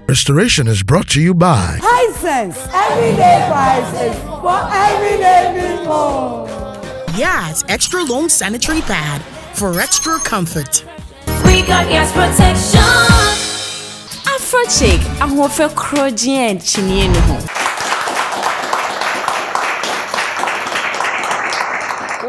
Restoration is brought to you by Hisense, everyday prices for everyday people. Yeah, it's extra long sanitary pad for extra comfort. We got gas protection. Afro chick, I'm for crojin and chinien.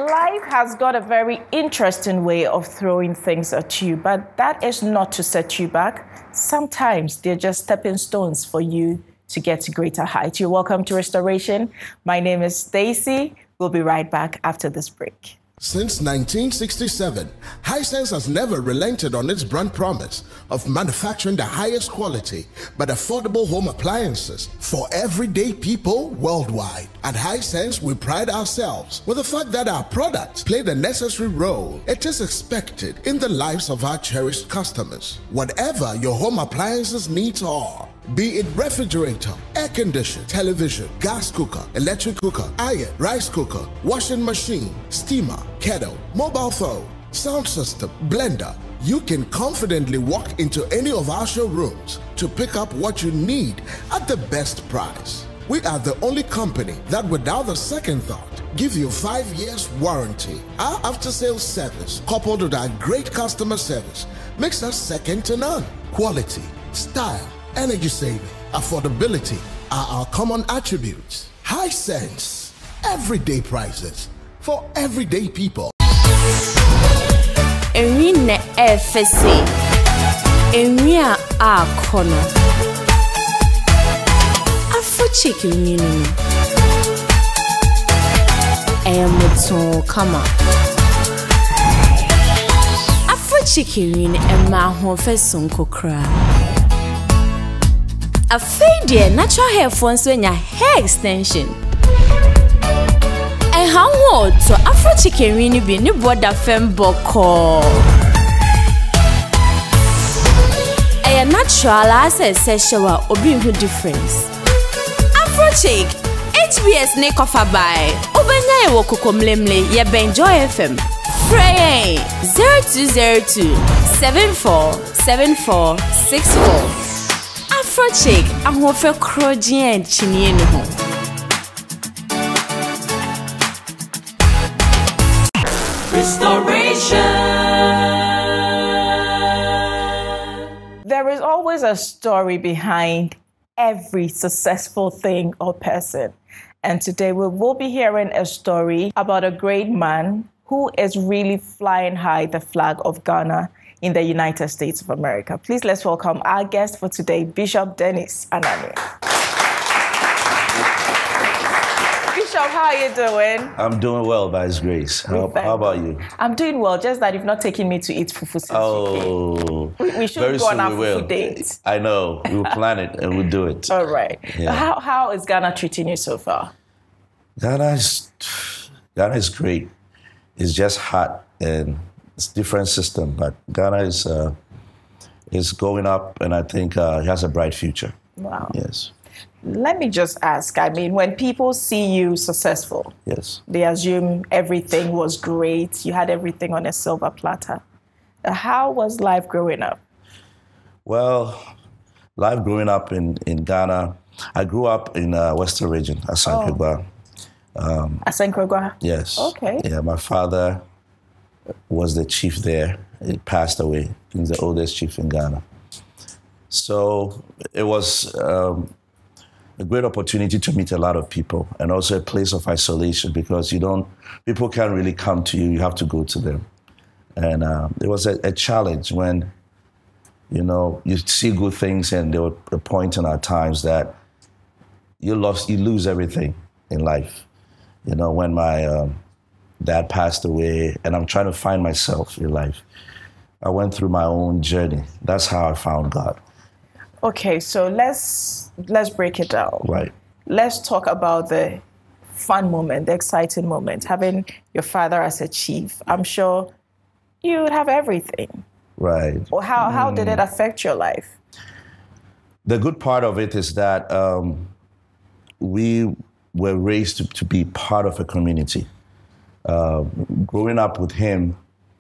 Life has got a very interesting way of throwing things at you, but that is not to set you back. Sometimes they're just stepping stones for you to get to greater heights. You're welcome to Restoration. My name is Stacy. We'll be right back after this break. Since 1967, Hisense has never relented on its brand promise of manufacturing the highest quality but affordable home appliances for everyday people worldwide. At Hisense, we pride ourselves with the fact that our products play the necessary role it is expected in the lives of our cherished customers. Whatever your home appliances needs are, be it refrigerator, air conditioner, television, gas cooker, electric cooker, iron, rice cooker, washing machine, steamer, kettle, mobile phone, sound system, blender, you can confidently walk into any of our showrooms to pick up what you need at the best price. We are the only company that, without a second thought, give you 5 years warranty. Our after-sales service, coupled with our great customer service, makes us second to none. Quality, style, energy saving, affordability are our common attributes. Hisense, everyday prices for everyday people. Erina FSC. Eria Akono. Afro chicken yinu. Eyamuto kama. Afro chicken yinu ema honfesun kokra. A fade natural hair phones when your hair extension. And how old to Afro chicken really be new border fem boko. A natural as a sexual or being who difference. Afro chick HBS Nick of a buy. Obenya wokukum lemle ye benjoy FM. Frey 0202 747464. Afro chick, I'm for crojin and chinien. Restoration. There is always a story behind every successful thing or person. And today we will be hearing a story about a great man who is really flying high the flag of Ghana in the United States of America. Please let's welcome our guest for today, Bishop Denis Anane. Bishop, how are you doing? I'm doing well, by His grace. How about you? I'm doing well, just that you've not taken me to eat fufu since you came. We should go on our fufu date. I know. We'll plan it and we'll do it. All right. Yeah. How is Ghana treating you so far? Ghana is great. It's just hot and it's a different system, but Ghana is going up, and I think it has a bright future. Wow. Yes. Let me just ask, I mean, when people see you successful, yes, they assume everything was great, you had everything on a silver platter. How was life growing up? Well, life growing up in Ghana, I grew up in Western region, Asankragwa. Asankragwa? Yes. Okay. Yeah, my father was the chief there. He passed away. He's the oldest chief in Ghana. So it was a great opportunity to meet a lot of people, and also a place of isolation because people can't really come to you. You have to go to them. And it was a challenge when, you see good things, and there were a point in our times that you lose everything in life. When my dad passed away, and I'm trying to find myself in life. I went through my own journey. That's how I found God. Okay, so let's break it down. Right. Let's talk about the fun moment, the exciting moment, having your father as a chief. I'm sure you would have everything. Right. Or how did it affect your life? The good part of it is that we were raised to be part of a community. Growing up with him,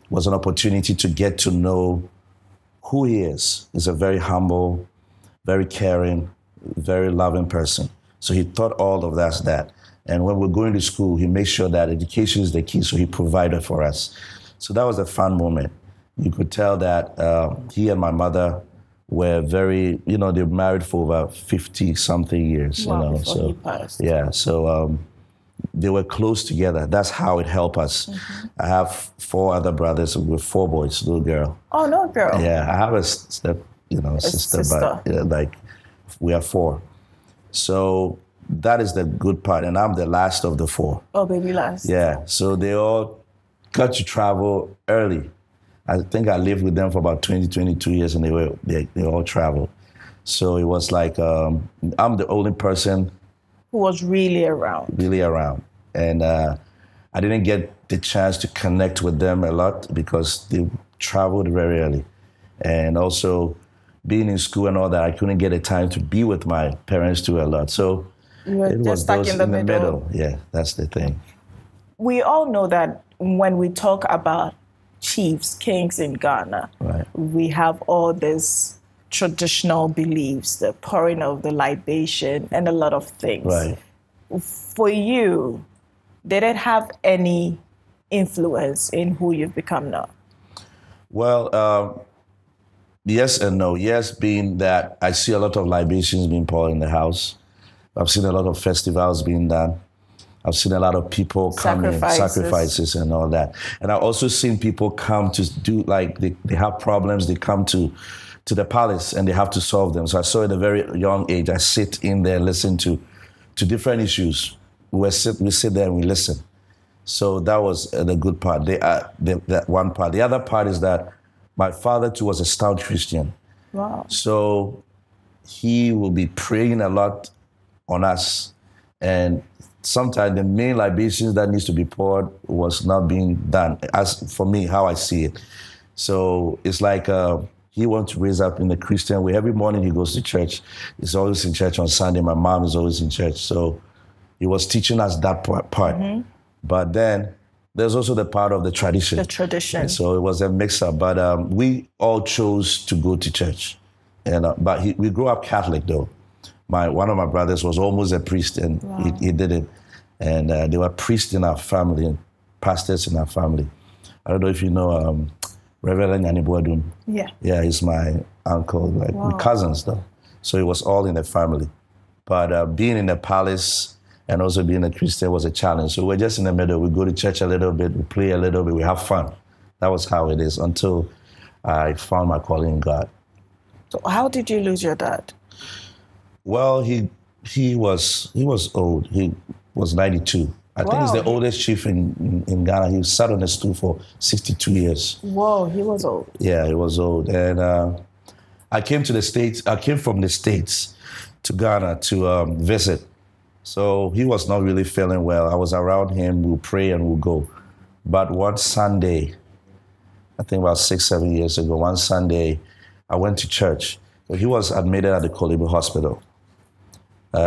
was an opportunity to get to know who he is. He's a very humble, very caring, very loving person. So he taught all of us that. And when we're going to school, he made sure that education is the key, so he provided for us. So that was a fun moment. You could tell that he and my mother were very, they were married for over 50-something years. Wow, before he passed. Yeah, so they were close together. That's how it helped us. Mm-hmm. I have 4 other brothers with 4 boys, no girl. Oh, no girl. Yeah, I have a sister, but we are 4. So that is the good part, and I'm the last of the 4. Oh, baby last. Yeah, so they all got to travel early. I think I lived with them for about 22 years, and they all traveled. So it was like I'm the only person who was really around. And I didn't get the chance to connect with them a lot because they traveled very early. And also being in school and all that, I couldn't get a time to be with my parents too a lot. So you were just stuck in the middle. Yeah, that's the thing. We all know that when we talk about chiefs, kings in Ghana, right, we have all these traditional beliefs, the pouring of the libation and a lot of things. Right. For you, did it have any influence in who you've become now? Well, yes and no. Yes, being that I see a lot of libations being poured in the house. I've seen a lot of festivals being done. I've seen a lot of people coming, sacrifices and all that. And I've also seen people come to do, like, they have problems, they come to the palace and they have to solve them. So I saw at a very young age, I sit in there and listen to different issues. We sit there and we listen. So that was the good part, that one part. The other part is that my father too was a stout Christian. Wow. So he will be praying a lot on us. And sometimes the main libations that needs to be poured was not being done, as for me, how I see it. So it's like he wants to raise up in the Christian way. Every morning he goes to church. He's always in church on Sunday. My mom is always in church. So he was teaching us that part. Mm-hmm. But then there's also the part of the tradition. The tradition. And so it was a mix-up. But we all chose to go to church. And we grew up Catholic, though. One of my brothers was almost a priest, and wow, he did it. And there were priests in our family and pastors in our family. I don't know if you know Reverend Anane. Yeah. Yeah, he's my uncle. Like, wow, we're cousins, though. So it was all in the family. But being in the palace and also being a Christian was a challenge. So we're just in the middle. We go to church a little bit, we play a little bit, we have fun. That was how it is until I found my calling in God. So how did you lose your dad? Well, he was old. He was 92. I think he's the oldest chief in Ghana. He sat on the stool for 62 years. Whoa, he was old. Yeah, he was old. And I came from the States to Ghana to visit. So he was not really feeling well. I was around him. We'll pray and we'll go. But one Sunday, I think about 6-7 years ago, one Sunday, I went to church. He was admitted at the Kolibu Hospital.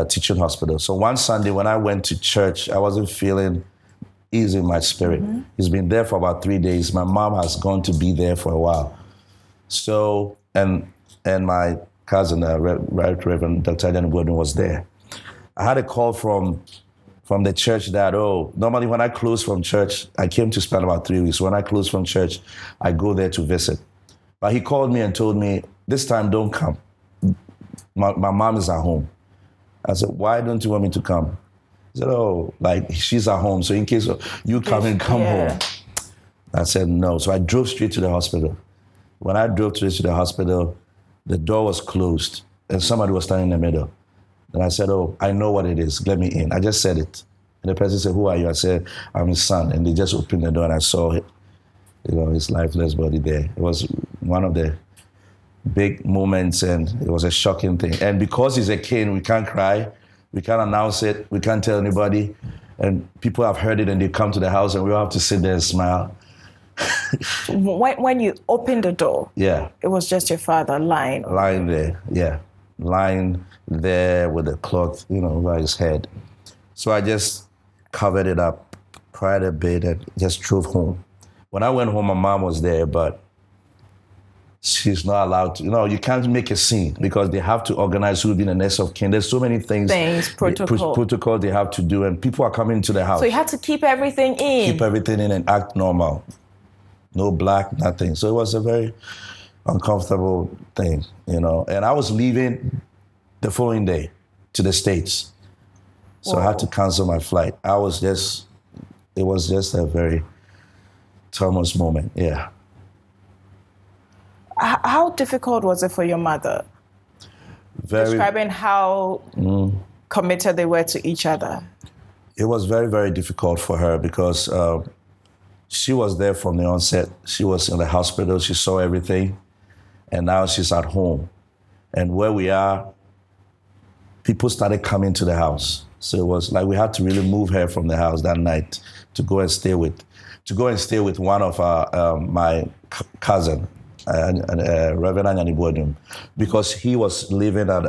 Teaching hospital. So one Sunday when I went to church, I wasn't feeling easy in my spirit. Mm-hmm. He's been there for about 3 days. My mom has gone to be there for a while. So, and my cousin, Right Reverend Dr. Anane was there. I had a call from the church that, normally when I close from church, I came to spend about 3 weeks. When I close from church, I go there to visit. But he called me and told me, this time don't come. My mom is at home. I said, why don't you want me to come? He said, she's at home, so in case you come home. I said, no. So I drove straight to the hospital. When I drove straight to the hospital, the door was closed, and somebody was standing in the middle. And I said, I know what it is. Let me in. I just said it. And the person said, who are you? I said, I'm his son. And they just opened the door, and I saw it, his lifeless body there. It was one of the big moments, and it was a shocking thing. And because he's a king, we can't cry, we can't announce it, we can't tell anybody. And people have heard it and they come to the house and we all have to sit there and smile. When you opened the door, yeah, it was just your father lying there, yeah, lying there with a cloth, over his head. So I just covered it up, cried a bit, and just drove home. When I went home, my mom was there, but she's not allowed to. You can't make a scene because they have to organize who will be the next of kin. There's so many things, protocol they have to do, and people are coming to the house. So you had to keep everything in. Keep everything in and act normal. No black, nothing. So it was a very uncomfortable thing, And I was leaving the following day to the States. So I had to cancel my flight. It was just a very tumultuous moment, yeah. How difficult was it for your mother? Describing how committed they were to each other. It was very, very difficult for her because she was there from the onset. She was in the hospital. She saw everything. And now she's at home. And where we are, people started coming to the house. So it was like we had to really move her from the house that night to go and stay with one of my cousin. Reverend Anane, because he was living at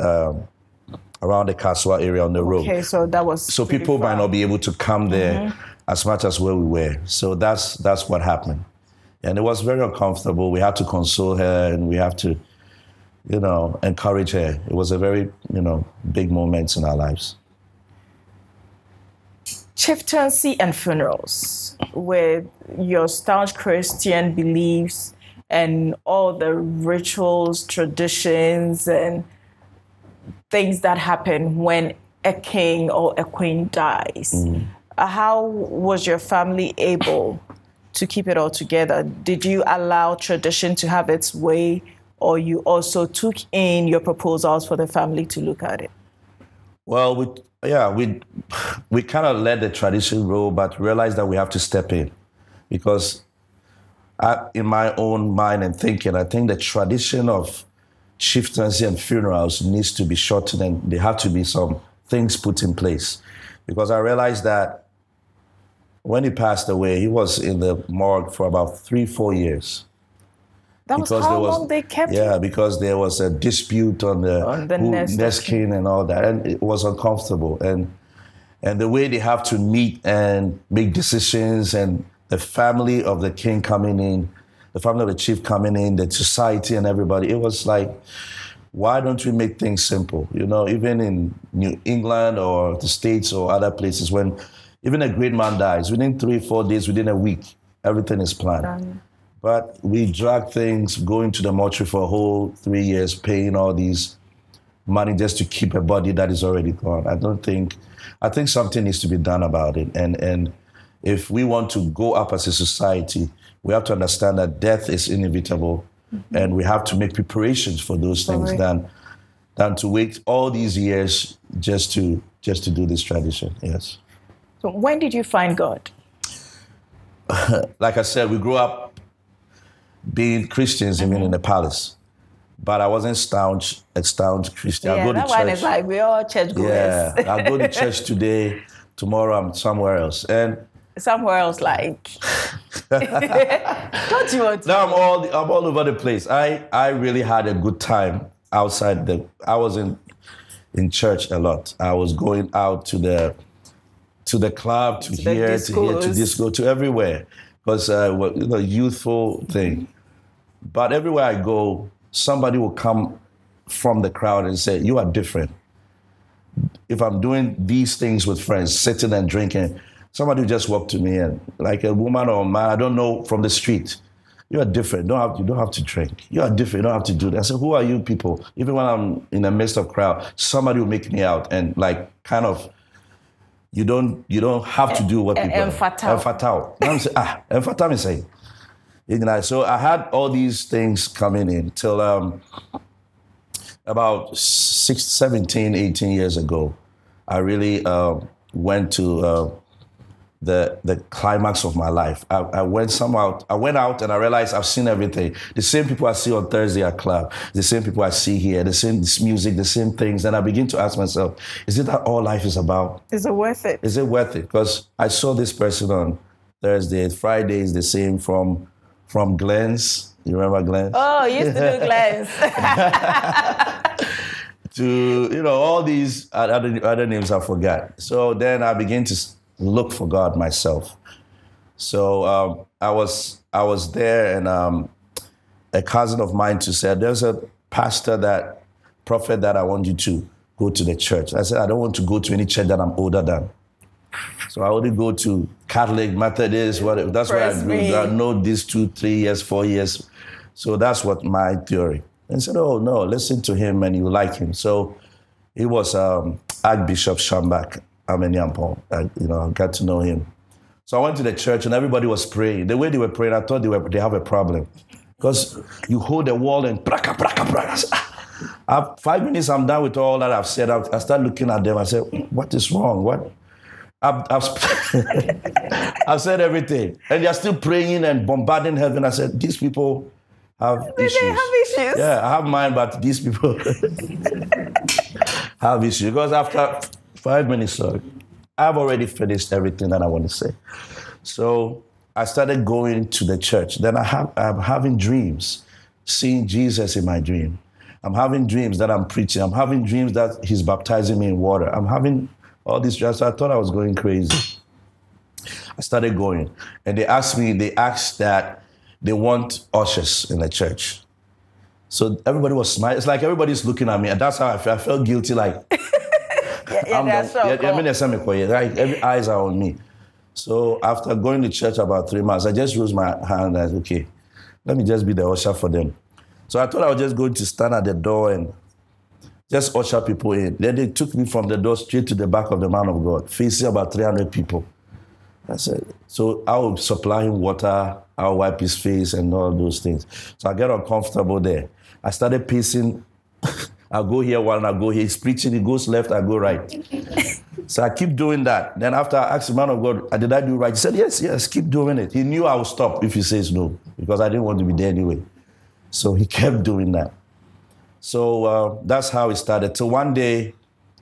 around the Kaswa area on the road. Okay, so that was so people might not be able to come there as much as where we were. So that's what happened, and it was very uncomfortable. We had to console her, and we have to, encourage her. It was a very big moment in our lives. Chieftaincy and funerals, with your staunch Christian beliefs and all the rituals, traditions, and things that happen when a king or a queen dies. How was your family able to keep it all together? Did you allow tradition to have its way, or you also took in your proposals for the family to look at it? Well, we kind of let the tradition roll, but realized that we have to step in because in my own mind and thinking, I think the tradition of chieftaincy and funerals needs to be shortened, and there have to be some things put in place. Because I realized that when he passed away, he was in the morgue for about 3-4 years. That was how long they kept him? Yeah, because there was a dispute on the next king and all that, and it was uncomfortable. And the way they have to meet and make decisions, and the family of the king coming in, the family of the chief coming in, the society and everybody. It was like, why don't we make things simple? Even in New England or the States or other places, when even a great man dies, within 3-4 days, within a week, everything is planned. But we drag things, going to the mortuary for a whole 3 years, paying all these money just to keep a body that is already gone. I think something needs to be done about it. And if we want to go up as a society, we have to understand that death is inevitable, and we have to make preparations for those things than to wait all these years just to do this tradition. Yes. So when did you find God? Like I said, we grew up being Christians, in the palace. But I wasn't a staunch Christian. Yeah, I go to that church. one is like, we're all church goers. Yeah, I go to church today, tomorrow I'm somewhere else. And somewhere else, like. Don't you want to? Now I'm all over the place. I really had a good time outside. I was in church a lot. I was going out to the club, to disco, to everywhere. Because youthful thing. But everywhere I go, somebody will come from the crowd and say, "You are different." If I'm doing these things with friends, sitting and drinking, somebody will just walk to me and, like a woman or a man, I don't know, from the street, "You are different. You don't have to drink. You are different. You don't have to do that." I say, "Who are you people?" Even when I'm in the midst of crowd, somebody will make me out and kind of, you don't have to do what people do. Fatal. I'm saying, fatal is saying. So I had all these things coming in till about 17, 18 years ago. I really went to the climax of my life. I went out and I realized I've seen everything. The same people I see on Thursday at club, the same people I see here, this music, the same things. And I begin to ask myself, is it that all life is about? Is it worth it? Is it worth it? Because I saw this person on Thursday, Friday is the same from Glenn's. You remember Glenn's? Oh, you used to do Glenn's. To, all these other names I forgot. So then I began to look for God myself. So I was there, and a cousin of mine said, there's a prophet that I want you to go to the church. I said, I don't want to go to any church that I'm older than. So I only go to Catholic, Methodist, whatever. That's where I grew. I know these 2, 3 years, 4 years. So that's what my theory. And I said, oh, no, listen to him and you like him. So he was Archbishop Shambach Amenyampo. I got to know him. So I went to the church and everybody was praying. The way they were praying, I thought they have a problem. Because you hold the wall and praka, praka, praka. 5 minutes, I'm done with all that I've said. I start looking at them. I said, what is wrong? What? I've said everything. And they're still praying and bombarding heaven. I said, these people have issues. They have issues? Yeah, I have mine, but these people have issues. Because after 5 minutes, I've already finished everything that I want to say. So I started going to the church. Then I'm having dreams, seeing Jesus in my dream. I'm having dreams that I'm preaching. I'm having dreams that he's baptizing me in water. I'm having all these dreams. So I thought I was going crazy. I started going. And they asked that they want ushers in the church. So everybody was smiling. It's like everybody's looking at me. And that's how I felt. I felt guilty, like, every eyes are on me. So after going to church about 3 months, I just raised my hand and I said, okay, let me just be the usher for them. So I thought I was just going to stand at the door and just usher people in. Then they took me from the door straight to the back of the man of God, facing about 300 people. I said, so I would supply him water, I would wipe his face and all those things. So I get uncomfortable there. I started pacing. I'll go here one, I'll go here. He's preaching, he goes left, I go right. So I keep doing that. Then after I asked the man of God, did I do right? He said, yes, keep doing it. He knew I would stop if he says no, because I didn't want to be there anyway. So he kept doing that. So that's how it started. So one day,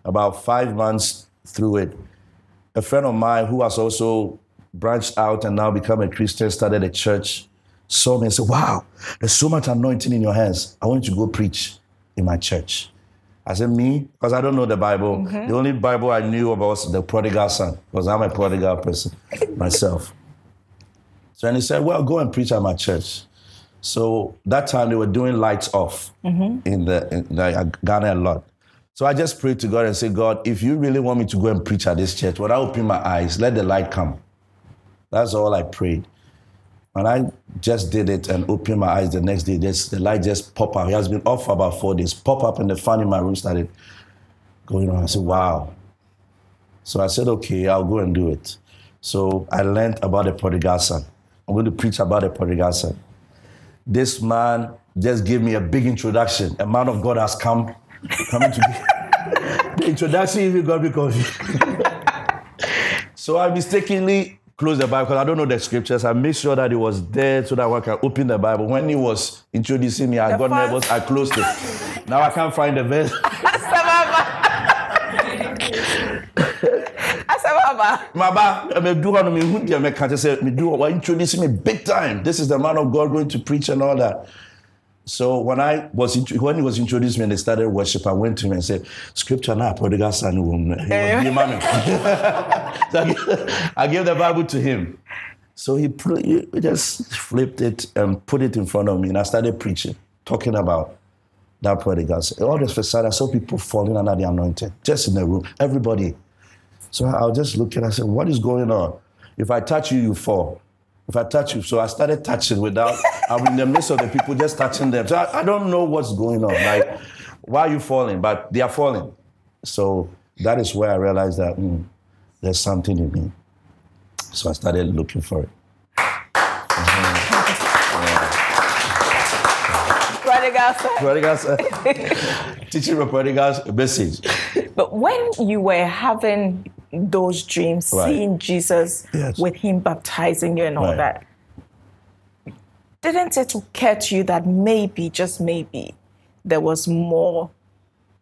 about 5 months through it, a friend of mine who has also branched out and now become a Christian, started a church, saw me and said, wow, there's so much anointing in your hands. I want you to go preach in my church. I said, me? Because I don't know the Bible. Mm-hmm. The only Bible I knew about was the prodigal son, because I'm a prodigal person myself. So then he said, well, go and preach at my church. So that time they were doing lights off in Ghana a lot. So I just prayed to God and said, God, if you really want me to go and preach at this church, when I open my eyes, let the light come. That's all I prayed. And I just did it and opened my eyes the next day. The light just popped up. It has been off for about 4 days. Pop up and the fan in my room started going on. I said, wow. So I said, okay, I'll go and do it. So I learned about the prodigal son. I'm going to preach about the prodigal son. This man just gave me a big introduction. A man of God has coming to me. The introduction even got me confused. So I mistakenly closed the Bible because I don't know the scriptures. I made sure that it was there so that I can open the Bible. When he was introducing me, I got nervous. I closed it. Now I can't find the verse. Introducing me big time. This is the man of God going to preach and all that. So when he was introduced me and they started worship, I went to him and said, Scripture now, prodigal son. So I gave the Bible to him. So he just flipped it and put it in front of me, and I started preaching, talking about that prodigal son. All of a sudden, I saw people falling under the anointing, just in the room, everybody. So I was just looking, I said, what is going on? If I touch you, you fall. If I touch you, so I started touching I'm in the midst of the people just touching them. So I don't know what's going on. Like, why are you falling? But they are falling. So that is where I realized that there's something in me. So I started looking for it. Prodigal son. Teaching a prodigal message. But when you were having those dreams, seeing Jesus with him baptizing you and all that, didn't it occur to you that maybe, just maybe, there was more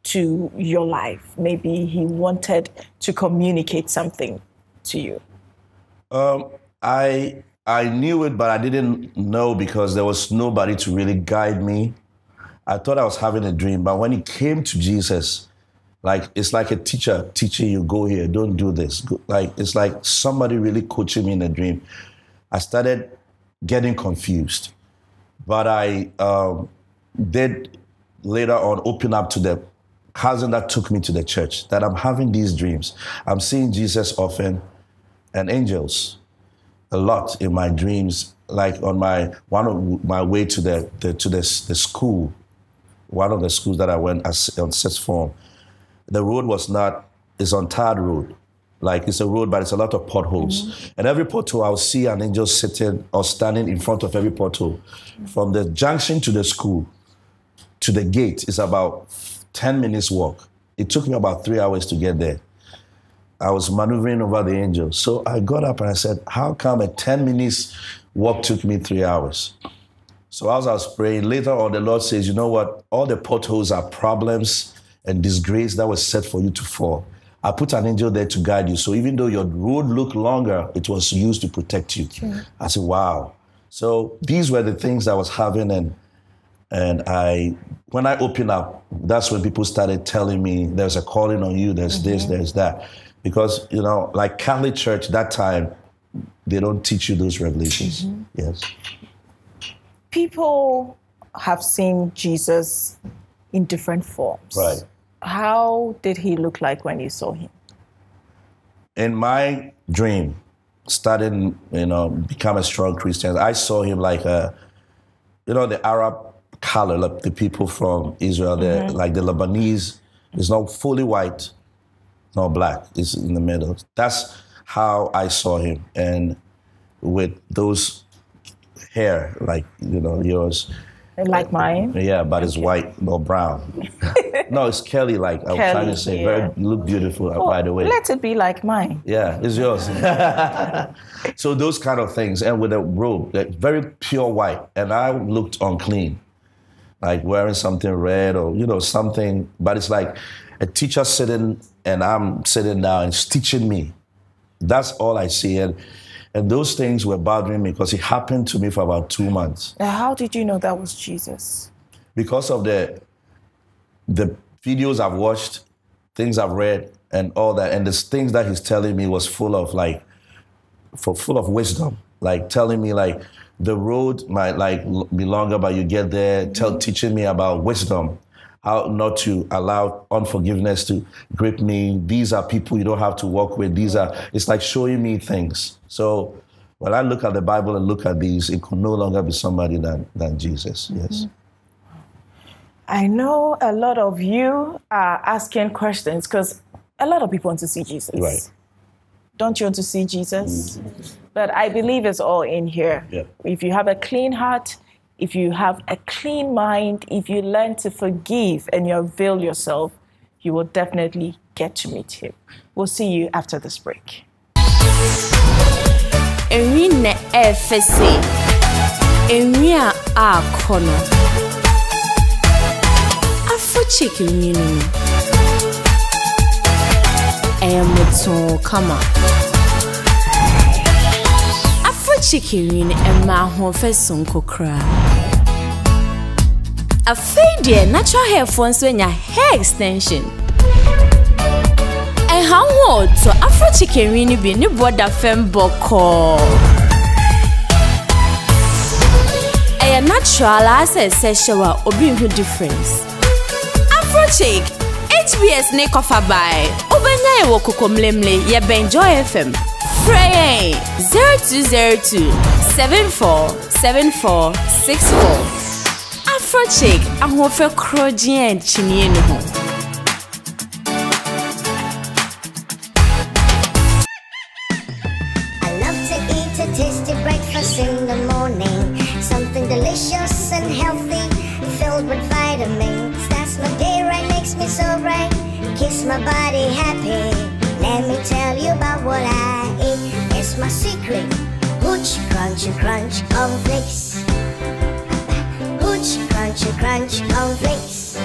to your life? Maybe he wanted to communicate something to you? I knew it, but I didn't know because there was nobody to really guide me. I thought I was having a dream, but when it came to Jesus, it's like a teacher teaching you, go here, don't do this. It's like somebody really coaching me in a dream. I started getting confused. But I did later on open up to the cousin that took me to the church, that I'm having these dreams. I'm seeing Jesus often and angels a lot in my dreams, like on my way to the school, one of the schools that I went on sixth form. The road it's on tarred road. Like it's a road, but it's a lot of potholes. Mm-hmm. And every pothole, I'll see an angel sitting or standing in front of every pothole. Mm-hmm. From the junction to the school to the gate is about 10 minutes walk. It took me about 3 hours to get there. I was maneuvering over the angel. So I got up and I said, how come a 10 minutes walk took me 3 hours? So as I was praying, later on the Lord says, you know what? All the potholes are problems and disgrace that was set for you to fall. I put an angel there to guide you. So even though your road looked longer, it was used to protect you. Sure. I said, wow. So these were the things I was having. And when I opened up, that's when people started telling me there's a calling on you, there's this, there's that. Because, like Catholic Church, that time, they don't teach you those revelations. Mm-hmm. Yes. People have seen Jesus in different forms. Right. How did he look like when you saw him? In my dream, starting, become a strong Christian, I saw him like the Arab color, like the people from Israel, like the Lebanese, is not fully white, not black, it's in the middle. That's how I saw him. And with those hair, like, yours. Like mine? Yeah, but it's white, not brown. No, it's Kelly, like I was trying to say. Yeah. You look beautiful, by the way. Let it be like mine. Yeah, it's yours. So those kind of things. And with a robe, like very pure white. And I looked unclean, like wearing something red or, something. But it's like a teacher sitting and I'm sitting down and teaching me. That's all I see. And those things were bothering me because it happened to me for about 2 months. How did you know that was Jesus? Because of the videos I've watched, things I've read, and all that, and the things that he's telling me was full of wisdom, like telling me like the road might be longer, but you get there, teaching me about wisdom, how not to allow unforgiveness to grip me. These are people you don't have to walk with. It's like showing me things. So when I look at the Bible and look at these, it could no longer be somebody than Jesus. Yes. I know a lot of you are asking questions because a lot of people want to see Jesus. Right. Don't you want to see Jesus? But I believe it's all in here. Yeah. If you have a clean heart, if you have a clean mind, if you learn to forgive and you avail yourself, you will definitely get to meet him. We'll see you after this break. Erina FSC. Eria Akono. Afro chicken yunu. Emuto kama. Afro chicken and ma ho fesun kokra. A fade natural hair phones when your hair extension. And how old to Afro chicken really be new border fem boko. A natural as a sexual or being difference. Afro chick, HBS Nick of a buy. Obanya woko mlemle ye Benjoy FM. Frey 0202 747464. Afro chick, I'm for crudgy and chinny. In the morning, something delicious and healthy, filled with vitamins. That's my day right, makes me so bright. Keeps my body happy. Let me tell you about what I eat. It's my secret. Hooch, crunchy, crunch, cornflakes. Hooch, crunchy, crunch, cornflakes.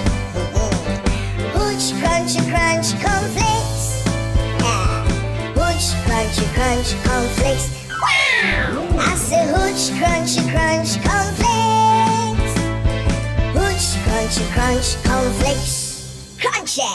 Hooch, crunchy, crunch, cornflakes. Hooch, crunchy, crunch, cornflakes. Wow! I say hooch, crunchy, crunch, cornflakes. Hooch, crunchy, crunch, cornflakes. Crunchy!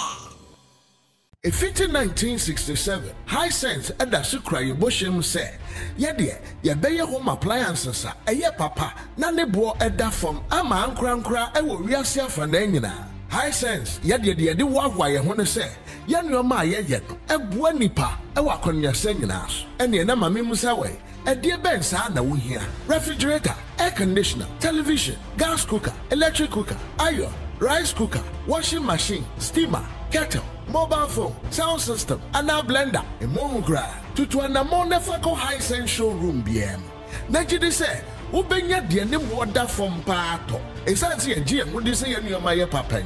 In 1967, High Sense and Asukra Yoboshim said, Yede, yebeye home appliances eye papa na ne bo eda from ama ankra ewo wiase afana nyina. High sense, yede wagwa ye ho ne se, ye nneoma ye no, eboa nipa ewo akonnwase nyina so. Ene na mame musa we, edie ben sa na wo hia. Refrigerator, air conditioner, television, gas cooker, electric cooker, iron, rice cooker, washing machine, steamer, kettle, mobile phone, sound system, and a blender. Emogra to an amon high sense showroom BM. Najidi say, Ubenya diane water from pato. Esansi a GM would say any of my papa.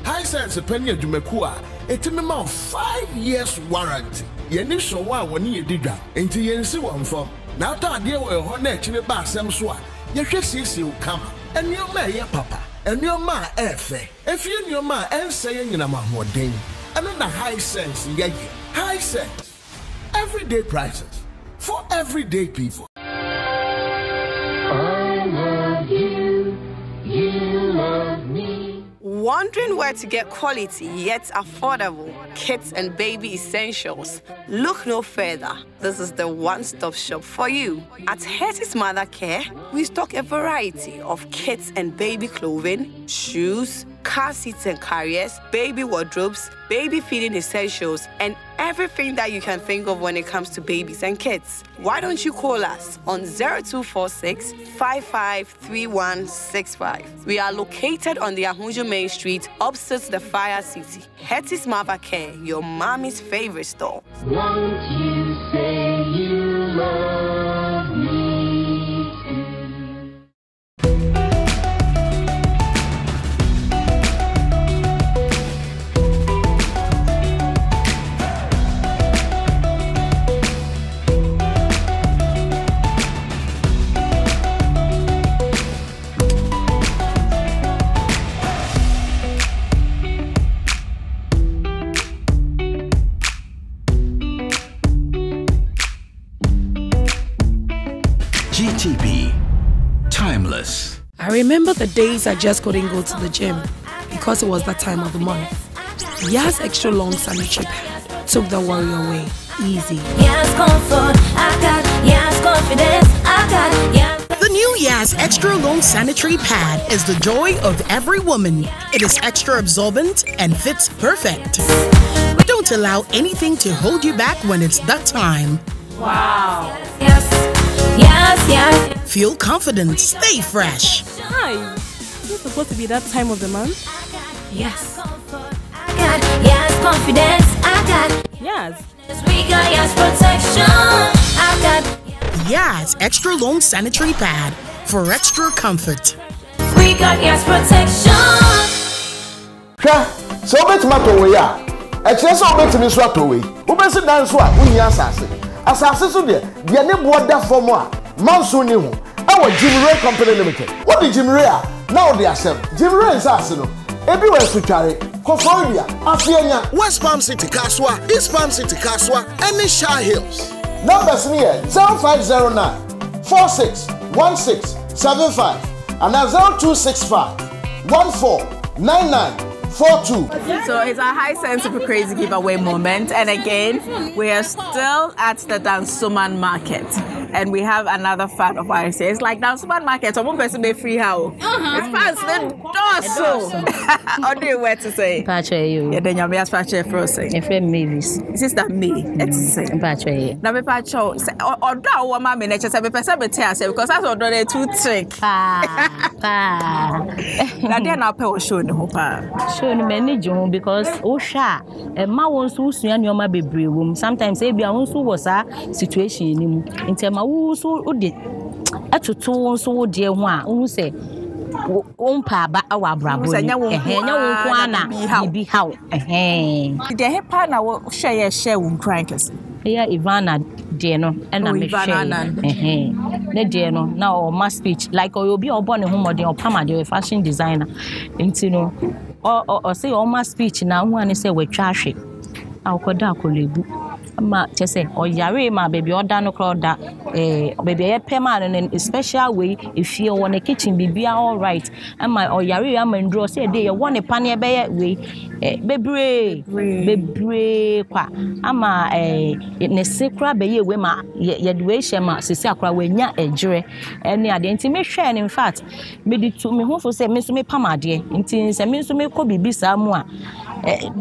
High sense a penny of Jumekua, a minimum of 5 years warranty. Yeni so one when you did that. Into Yensi one form. Now that dear will honor to the bassam swat. You should see you come. And your mayor papa. And your ma efe. If you your ma and saying in a mahmoudin. Another high sense, yeah. High sense. Everyday prices. For everyday people. I love you. You love me. Wondering where to get quality yet affordable kids and baby essentials? Look no further. This is the one-stop shop for you. At Hetty's Mother Care, we stock a variety of kids and baby clothing, shoes, car seats and carriers, baby wardrobes, baby feeding essentials, and everything that you can think of when it comes to babies and kids. Why don't you call us on 0246 553165. We are located on the Ahujo Main Street, opposite the Fire City. Hetty's Mother Care, your mommy's favorite store. Won't you say you love me? GTP, timeless. I remember the days I just couldn't go to the gym because it was that time of the month. Yas extra long sanitary pad took the worry away. Easy. Yes, comfort, I got. Yes, confidence, I got. Yes. The new Yas extra long sanitary pad is the joy of every woman. It is extra absorbent and fits perfect. Don't allow anything to hold you back when it's that time. Wow. Yes, yes, yes. Feel confident, stay fresh. Hi. Is it supposed to be that time of the month? Yes. I got. Yes, confidence, I got. Yes. We got yes protection, I got. Yas extra long sanitary pad for extra comfort. We got yes protection. So bet mato ya. A chance of betting is what away. Who best dance what we assassin. Assassin so there, the name water for more. Monsoon new. Our Jim Ray Company Limited. What did Jim Ray? Now they accept. Jim Ray is assassin. Everywhere to carry. Conformia, Afianya, West Palm City Kaswa, East Palm City Kaswa, and the Shire Hills. Numbers near 0509 461675 and 0265 149942. So it's a high sense of a crazy giveaway moment, and again we are still at the Dansuman Market, and we have another fan of ours. It's like Dansuman Market, one person may free how it's fast then so how do you wear to say Patrick you yeah then you may ask Patrick for say if Mavis sister me it's say Patrick now me Patrick or that woman me nature say me person be tell say because that's order too trick na dey na pay show ni ho pa show ni many join because o sha e ma won so sua ni o ma bebre wom sometimes e bia won so was a situation ni mu ntema wo so o de atoto won so wo de ho a wo say umpa ba awa brabo nya won ko ana bi how the hepa na wo share won crankers yeah Ivana de no na me share ne de no na o ma speech like obi obo ne ho modern opama de fashion designer nti no o say o ma speech na ho ane say watwa hwe akoda akolebu ma chese o yare ma baby oda no kro da baby e pema no in special way if you want a kitchen bibia all right ama o yare ama ndro say dey you want a pan e be we bebre kwa ama ne sekra be ye we ma ye de we shema sisi akra we nya ejere ene ade nti me hwe in fact me di to me ho fo say me so me pam ade nti se me so me ko bibi sa mu a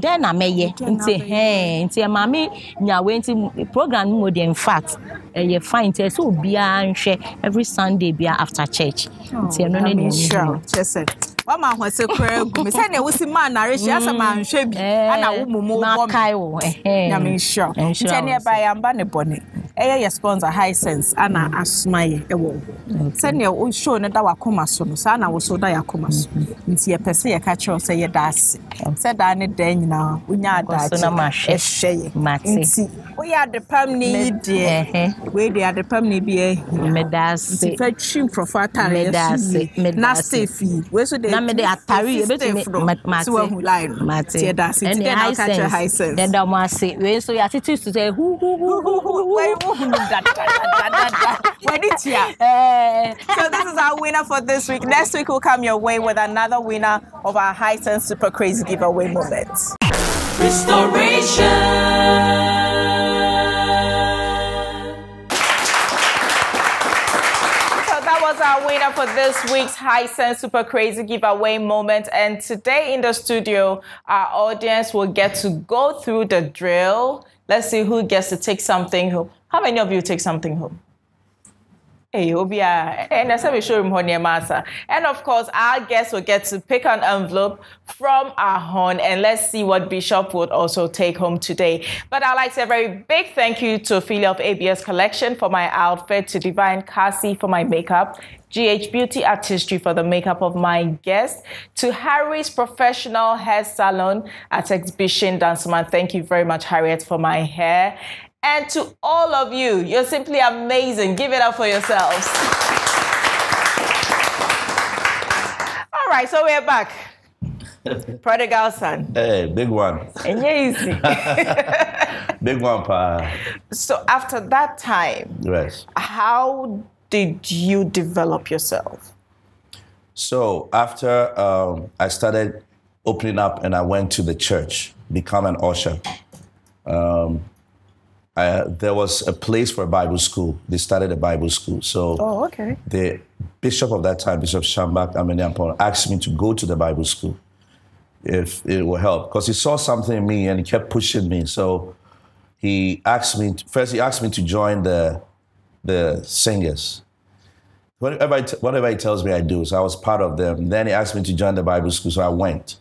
den na meye nti ma me nya we nti program mo dey in fact ye fine tell so bia nhwe every Sunday bia after church nti eno ne ni sure chese Mama hwese kra gu me say na wosi man na reshi asa ma nhwe bi ana wo mumu wo kai wo na me sure nti ne ba ya mba ne bone your sponsor high sense ana asmaye ewo say ne o show ne da wakoma so no sa na wo so da yakoma so nti ye pese ye ka kire say ye da ase say da ne da nyina unya da so na ma hwehye nti o ya de pam ni die we de de pam ni bi me da ase nti fa trim profile me da ase na stefi we so na me de atari e betumi mate tie da ase tie na ka kire high sense then da mo ase we so ya titi to say hu So this is our winner for this week. Next week will come your way with another winner of our High Sense Super Crazy Giveaway moments. Restoration. Was our winner for this week's High Sense Super Crazy Giveaway moment. And today in the studio, our audience will get to go through the drill. Let's see who gets to take something home. How many of you take something home? Hey, Obia, and that's how we show him honey massa. And of course, our guests will get to pick an envelope from our horn, and let's see what Bishop would also take home today. But I'd like to say a very big thank you to Ophelia of ABS Collection for my outfit, to Divine Cassie for my makeup, GH Beauty Artistry for the makeup of my guest, to Harry's Professional Hair Salon at Exhibition Danceman. Thank you very much, Harriet, for my hair. And to all of you, you're simply amazing. Give it up for yourselves. All right, so we're back. Prodigal son. Hey, big one. And easy. Big one, pa. So after that time, yes, how did you develop yourself? So after I started opening up and I went to the church, become an usher. There was a place for a Bible school. They started a Bible school. So the bishop of that time, Bishop Shambak Anane, asked me to go to the Bible school if it will help. Because he saw something in me and he kept pushing me. So he asked me, first he asked me to join the singers. Whatever he tells me, I do. So I was part of them. Then he asked me to join the Bible school, so I went.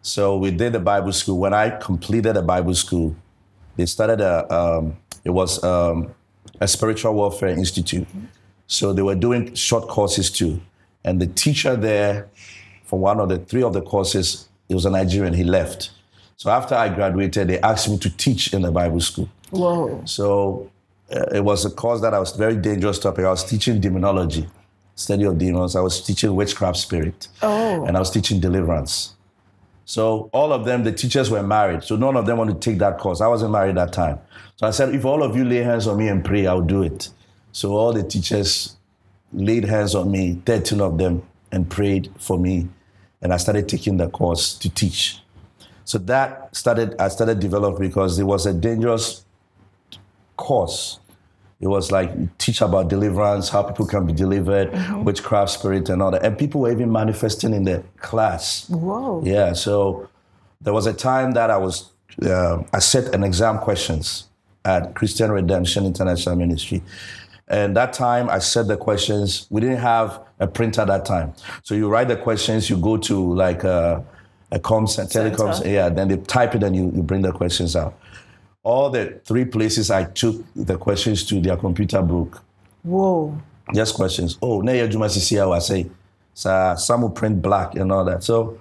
So we did the Bible school. When I completed the Bible school, they started it was a spiritual warfare institute. So they were doing short courses too. And the teacher there, for one of the three of the courses, he was a Nigerian, he left. So after I graduated, they asked me to teach in the Bible school. Whoa. So it was a course that I was very dangerous topic. I was teaching demonology, study of demons. I was teaching witchcraft spirit. And I was teaching deliverance. So all of them, the teachers were married. So none of them wanted to take that course. I wasn't married at that time. So I said, if all of you lay hands on me and pray, I'll do it. So all the teachers laid hands on me, 13 of them, and prayed for me. And I started taking the course to teach. So I started developing because it was a dangerous course. It was like teach about deliverance, how people can be delivered, witchcraft spirit and all that. And people were even manifesting in the class. Whoa. Yeah, so there was a time that I set an exam questions at Christian Redemption International Ministry. And that time I set the questions. We didn't have a printer at that time. So you write the questions, you go to like a comms and telecoms, then they type it and you bring the questions out. All the three places I took the questions to, their computer broke. Whoa. Just questions. Oh, now you're doing I say, some will print black and all that. So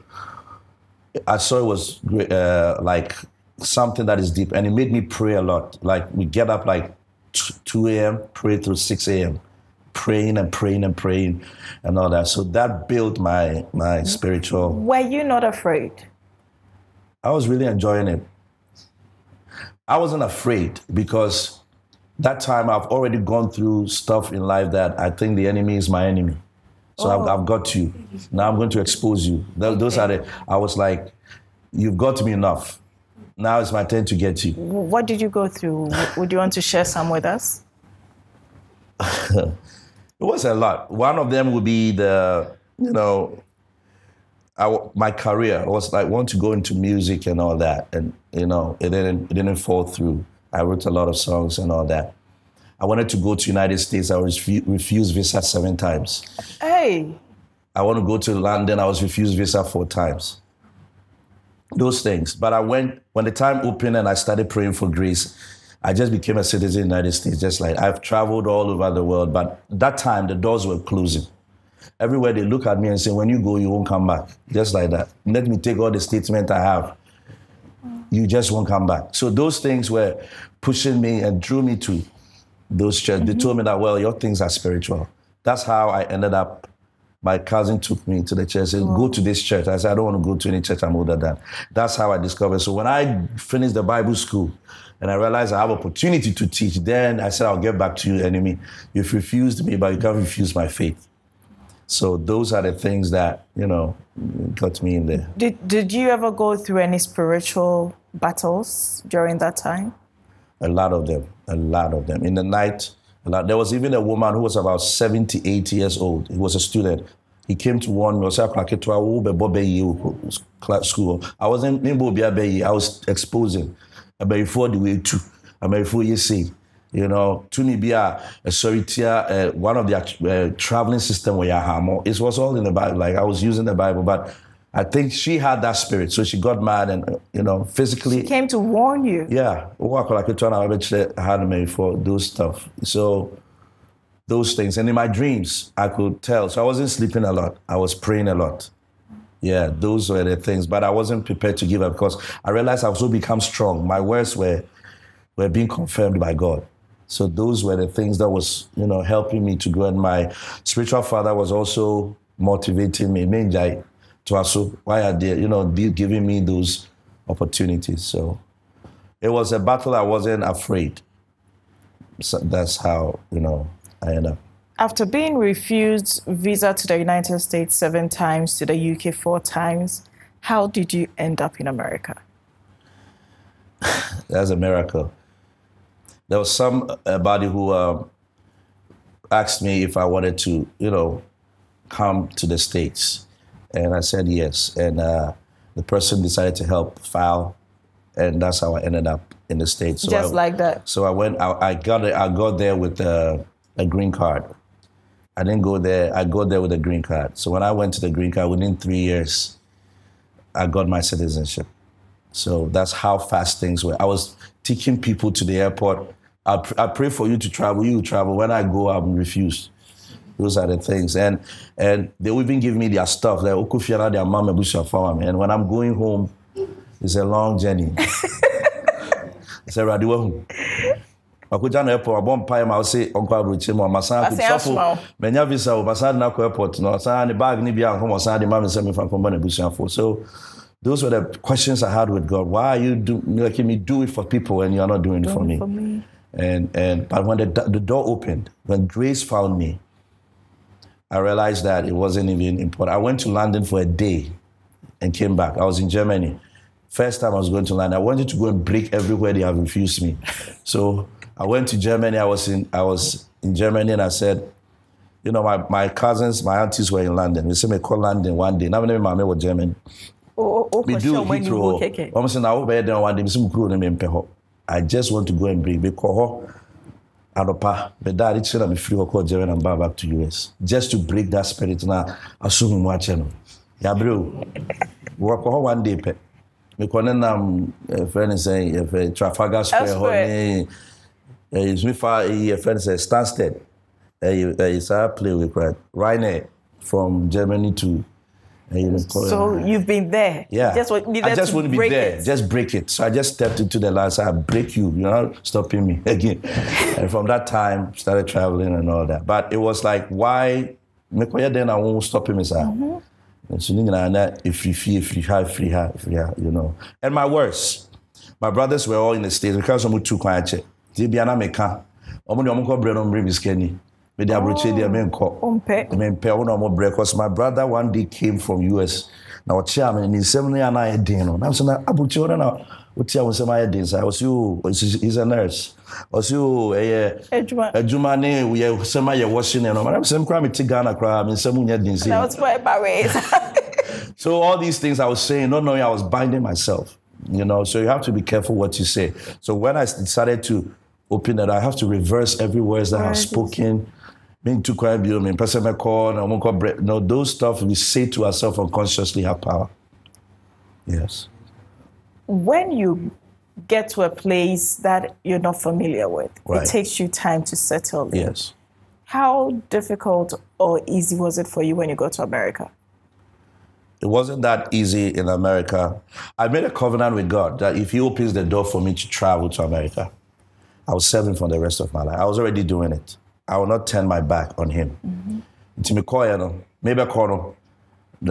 I saw it was like something that is deep, and it made me pray a lot. Like we get up like 2 a.m., pray through 6 a.m., praying and praying and praying and all that. So that built my spiritual. Were you not afraid? I was really enjoying it. I wasn't afraid because that time I've already gone through stuff in life that I think the enemy is my enemy. So I've got you. Now I'm going to expose you. Those are I was like, you've got me enough. Now it's my turn to get you. What did you go through? Would you want to share some with us? It was a lot. One of them would be my career. I was like, want to go into music and all that. And, it didn't fall through. I wrote a lot of songs and all that. I wanted to go to United States. I was refused visa 7 times. Hey. I want to go to London. I was refused visa 4 times. Those things. But I went, when the time opened and I started praying for grace, I just became a citizen in the United States. Just like I've traveled all over the world, but that time the doors were closing. Everywhere they look at me and say, when you go, you won't come back. Just like that. Let me take all the statement I have. You just won't come back. So those things were pushing me and drew me to those churches. They told me that, well, your things are spiritual. That's how I ended up. My cousin took me to the church, said, go to this church. I said, I don't want to go to any church I'm older than. That's how I discovered. So when I finished the Bible school and I realized I have opportunity to teach, then I said, I'll get back to you, enemy. You've refused me, but you can't refuse my faith. So those are the things that, got me in there. Did you ever go through any spiritual battles during that time? A lot of them. In the night, there was even a woman who was about 70, 80 years old. He was a student. He came to warn me. School. I wasn't I was exposing. Before the way too. Before you see. To me be one of the traveling system where it was all in the Bible. Like I was using the Bible, but I think she had that spirit. So she got mad and, physically. She came to warn you. Yeah. Had me for those stuff. So those things. And in my dreams, I could tell. So I wasn't sleeping a lot. I was praying a lot. Yeah, those were the things. But I wasn't prepared to give up because I realized I was so become strong. My words were being confirmed by God. So those were the things that was, helping me to grow. And my spiritual father was also motivating me. To also why are they, giving me those opportunities. So it was a battle I wasn't afraid. So that's how, I ended up. After being refused visa to the United States 7 times, to the UK 4 times, how did you end up in America? That's a miracle. There was somebody who asked me if I wanted to, come to the States. And I said yes. And the person decided to help file. And that's how I ended up in the States. So like that. So I got there with a green card. I didn't go there. I got there with a green card. So when I went to the green card, within 3 years, I got my citizenship. So that's how fast things were. I was taking people to the airport. I pray for you to travel. You travel. When I go, I'm refused. Those are the things. And they will even give me their stuff. Like, and when I'm going home, it's a long journey. It's a radio home. I go down the airport, I bump pie, I'll say, Uncle Abuchimo, my son could suffer. Many visa, my son now airport, no, son, the bag, Nibia, come on, son, the mom, and send me from Busan for. So those were the questions I had with God. Why are you making me do it for people and you're not doing it for me? But when the door opened, when grace found me, I realized that it wasn't even important. I went to London for a day and came back. I was in Germany. First time I was going to London, I wanted to go and break everywhere they have refused me. So I went to Germany. I was in Germany and I said, my cousins, my aunties were in London. They said me call London one day. Now my name was German. We do when you go keke. I just want to go and bring because Adopa, but that it's gonna be free or call German and back to US. Just to break that spirit now, assume my channel. Yeah, bro. Work one day, pe. Me calling friend saying if Trafalgar Square, honey. It's me for a friend says Stansted. It's a play with Ryanair from Germany to. So you've been there. Yeah. I just want to be there. Just break it. So I just stepped into the line. So I break you. You're not stopping me again. And from that time, started traveling and all that. But it was like, why? Then I won't stop him. If you have, And my My brothers were all in the States because I'm too quiet. Tibiana meka. Omo de omo ko bread on bring biskeni. Me dey abroche dey me nko. Me pay one omo bread because my brother one day came from US. Now chairman in 7 years na edin no. Na so na abroche one na utia won say my edin say was you he's a nurse. Was you ejuma ne we say my washing no. Man say me ti Ghana kra me say munya din say. That's why barriers. So all these things I was saying, not knowing I was binding myself. You know, so you have to be careful what you say. So when I decided to open it, I have to reverse every word that I've spoken. Being too quiet, those stuff we say to ourselves unconsciously have power. Yes. When you get to a place that you're not familiar with, it takes you time to settle in. Yes. How difficult or easy was it for you when you got to America? It wasn't that easy in America. I made a covenant with God that if he opens the door for me to travel to America, I will serve him for the rest of my life. I was already doing it. I will not turn my back on him. The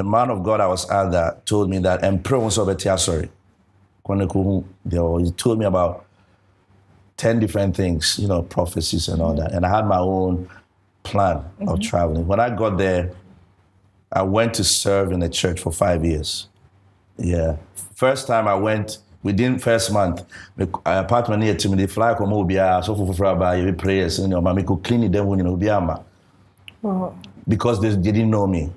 man of God I was under told me that, and he told me about 10 different things, you know, prophecies and all that. And I had my own plan of traveling. When I got there, I went to serve in the church for 5 years. Yeah. First time I went, within first month, apartment near to me, the fly come over, so for prayers, you know, I could clean it then when you know, because they didn't know me.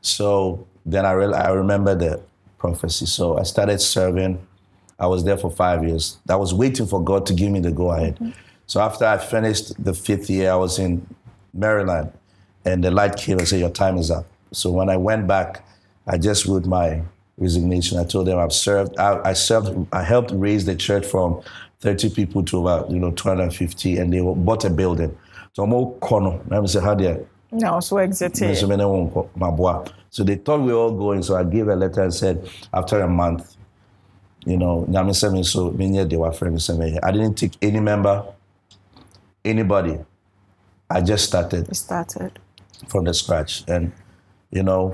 So then I remember the prophecy. So I started serving. I was there for 5 years. I was waiting for God to give me the go-ahead. So after I finished the 5th year, I was in Maryland, and the light came and said, your time is up. So when I went back, I just wrote my resignation. I told them I've served. I helped raise the church from 30 people to about 250, and they bought a building. So I'm all corner. I said, how do you? No, so exited. So they thought we were all going. So I gave a letter and said, after a month, they were friends. I didn't take any member, anybody. I just started. You started from the scratch, and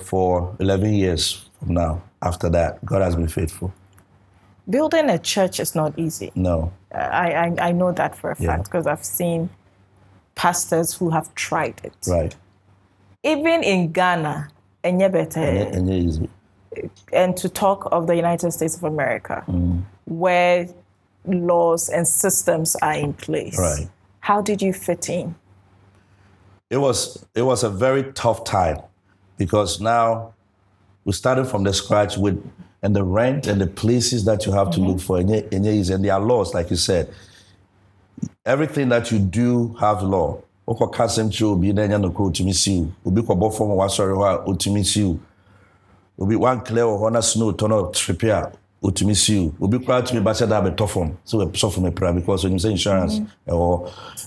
for 11 years from now, after that, God has been faithful. Building a church is not easy. No. I know that for a fact because I've seen pastors who have tried it. Right. Even in Ghana, easy. And to talk of the United States of America, where laws and systems are in place. Right. How did you fit in? It was a very tough time because now we started from the scratch and the rent and the places that you have to look for, and there are laws, like you said. Everything that you do have law. One clear or snow turn up repair you. Will be proud to me but that be tough from. So we suffer me prayer because when you say insurance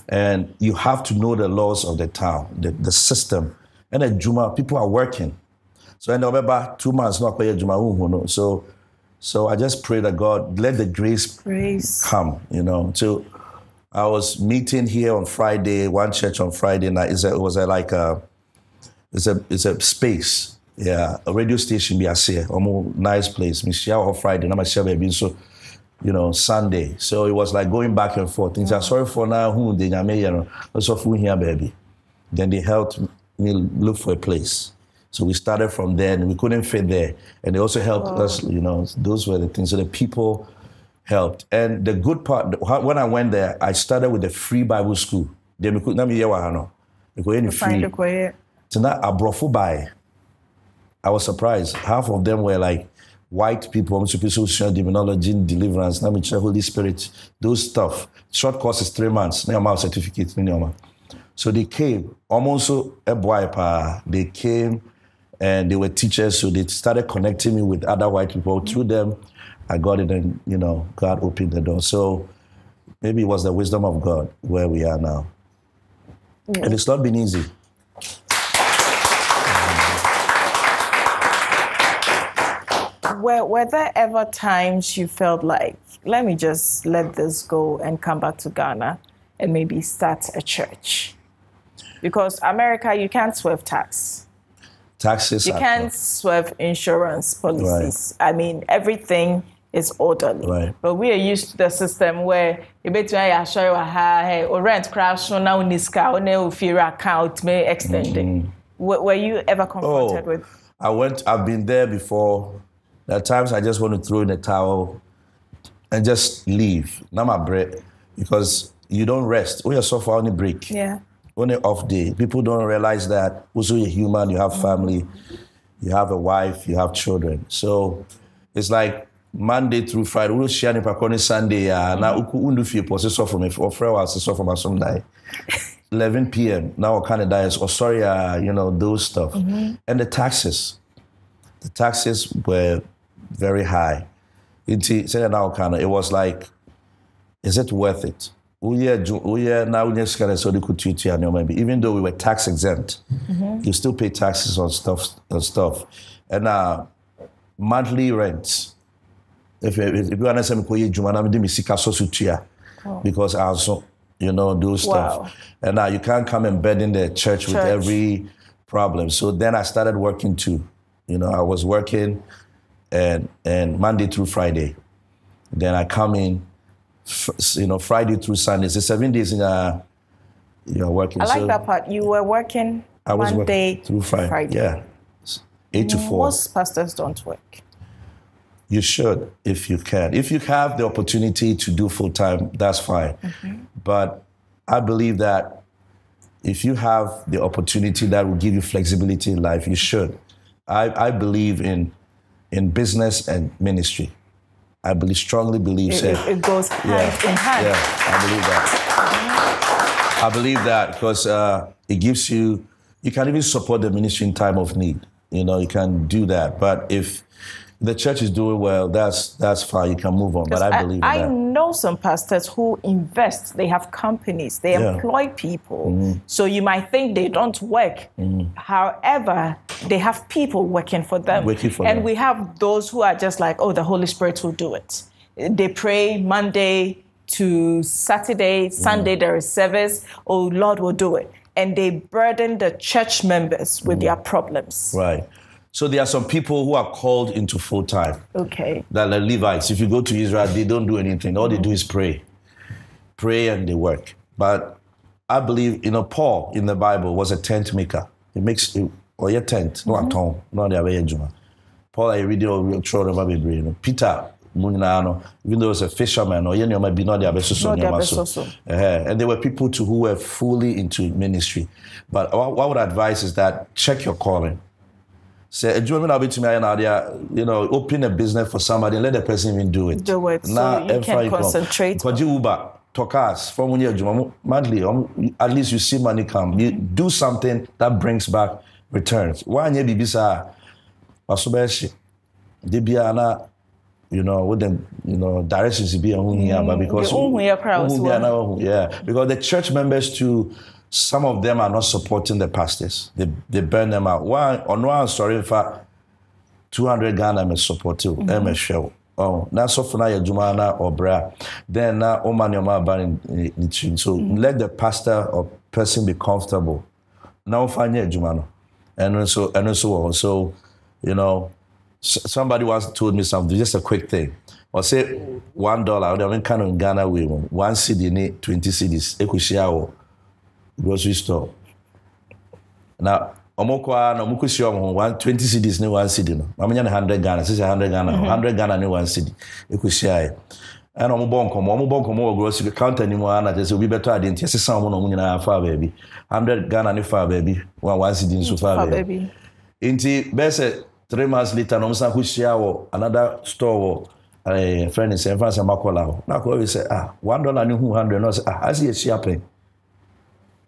and you have to know the laws of the town, the system. And then Juma, people are working. So in November, 2 months not quite Juma. So I just pray that God let the grace come, So I was meeting here on Friday, one church on Friday night. It's a space. Yeah, a radio station be a nice place. Me share on Friday, now my share baby so Sunday. So it was like going back and forth. Things are sorry for now, who they also food here, baby. Then they helped me look for a place. So we started from there and we couldn't fit there. And they also helped us, those were the things. So the people helped. And the good part, when I went there, I started with the free Bible school. Then we couldn't hear what I know. We couldn't free. So now I brought for by. I was surprised. Half of them were like white people, social demonology, deliverance, Holy Spirit, those stuff. Short course is 3 months. Now certificate. So they came, almost a boy. They came and they were teachers, so they started connecting me with other white people. Through them, I got it, and God opened the door. So maybe it was the wisdom of God where we are now. And it's not been easy. Were there ever times you felt like, let me just let this go and come back to Ghana and maybe start a church? Because America, you can't swerve tax. Taxes. You can't swerve insurance policies. Right. I mean, everything is orderly. Right. But we are used to the system where you bet you show hey or rent crash so now niska or no fear account may extend it. Were you ever confronted with? I've been there before. There are times I just want to throw in a towel and just leave. Now my bread, because you don't rest. When you're so far on the break. Yeah. On an off day, people don't realize that also you're human, you have family, you have a wife, you have children. So it's like Monday through Friday, we don't share any Sunday. Now, we do process from a friend, from some day. 11 p.m. Now, kind of dies. Oh, sorry, those stuff. And the taxes were very high. It was like, is it worth it? Even though we were tax exempt, you still pay taxes on stuff. And monthly rents. If you understand, because I also, do stuff. Wow. And now you can't come and burden the church with every problem. So then I started working too. I was working and Monday through Friday. Then I come in, Friday through Sunday. So 7 days you're working. I like that part. You were working Monday through Friday. Yeah. 8 to 4. Most pastors don't work. You should, if you can. If you have the opportunity to do full-time, that's fine. But I believe that if you have the opportunity that will give you flexibility in life, you should. I believe in business and ministry. I strongly believe it goes hand in hand. Yeah, I believe that. I believe that because it gives you can even support the ministry in time of need. You can do that. But if the church is doing well, that's fine. You can move on. But I believe in that. I know some pastors who invest. They have companies. They employ people. So you might think they don't work. However, they have people working for them. And we have those who are just like, the Holy Spirit will do it. They pray Monday to Saturday. Sunday there is service. Lord will do it. And they burden the church members with their problems. Right. So there are some people who are called into full-time. Okay. That are Levites. If you go to Israel, they don't do anything. All they do is pray. Pray and they work. But I believe, Paul in the Bible was a tent maker. He makes a tent, no a ton, no the way juma. Paul I read your throw over baby. Peter, even though he was a fisherman, or might be not the abesso. And there were people who were fully into ministry. But what I would advise is that check your calling. Say, open a business for somebody and let the person even do it. Do it so you can concentrate. Because Uber, talkers, from when you're monthly, at least you see money come. You do something that brings back returns. Why you be bisa? Wasubeshi, Dibiana, with them, directions be a but because because the church members too. Some of them are not supporting the pastors. They burn them out. One story, for 200 Ghana may support you. Show. Now so for now Jumana or Bra. Then now Oman Yoma ban. So let the pastor or person be comfortable. Now find Jumano. And so on. So, somebody once told me something, just a quick thing. Or say $1, they kind of in Ghana we 1 CD need 20 CDs. Ekushia grocery store. Now, Omokwa no mukushia 120 CDs ne 1 CD no. Mamanya 100 Ghana, say 100 Ghana, 100 Ghana ne 1 CD. Ekushia. And omobonkomo grocery counter ni mo ana just we better identity say some no nyina fa baby. 100 Ghana ne fa baby. 1 CD so fa baby. Inti bese 3 months later no msa kushia wo another store wo friend is saying France Makola. Na ko we say $1 ni 100 no say I see a shipping.